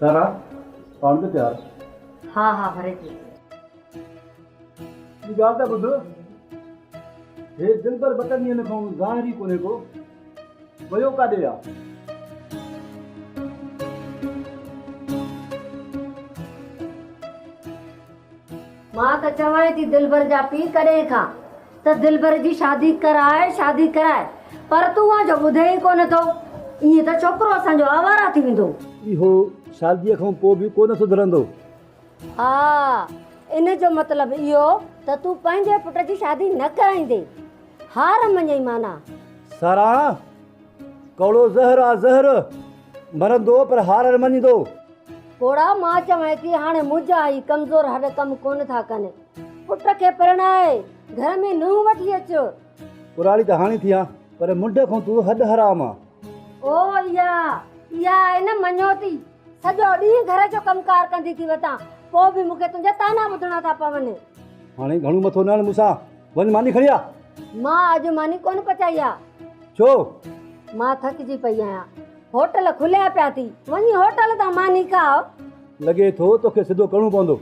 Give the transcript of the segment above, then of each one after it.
सारा पाण ते तयार हाँ हाँ भरे थी ई ॻाल्हि त ॿुध हे दिल पर बटन ॾींहं खां ज़ाहिर ई कोन्हे को वियो काॾे आहे मां त चवां थी दिलबर जा पी कॾहिं खां त दिलबर जी शादी कराए पर तूं जो ॿुधे ई कोन थो ईअं त छोकिरो असांजो आवारा थी वेंदो इहो शादीअ खां पोइ बि कोन सुधरंदो हा इन जो मतिलबु इहो त तूं पंहिंजे पुट जी शादी न कराईंदे हार मञई माना सारा कौड़ो ज़हर आहे ज़हर मरंदो पर हार न मञींदो कोड़ा मां चवां थी हाणे मुझ आई कमज़ोर हॾ कमु कोन था कनि पुट खे परिणाए घर में नूंहं वठी अचो पुराणी त हाणे थी आहे पर मुंड खां तूं हद हराम आहे ओ इहा आहे न मञो थी सॼो ॾींहुं घर जो कमकार कंदी थी वठां पोइ बि मूंखे तुंहिंजा ताना ॿुधणा था पवनि हाणे घणो मथो न हण मूंसां वञ मानी खणी आ मां अॼु मानी कोन पचाई आहे छो मां थकिजी पई आहियां होटल खुलिया पिया थी वञी होटल तां मानी खाओ लॻे थो तोखे सिधो करिणो पवंदो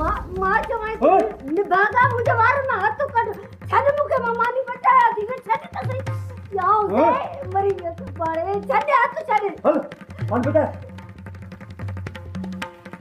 मां चवां थी निभागा मुंहिंजे वार मां हथ कढ छॾ मूंखे मां मानी पचाया थी छॾ त सही याओ मरी वियसि पाड़े छॾ हथ छॾ हल पान बेटा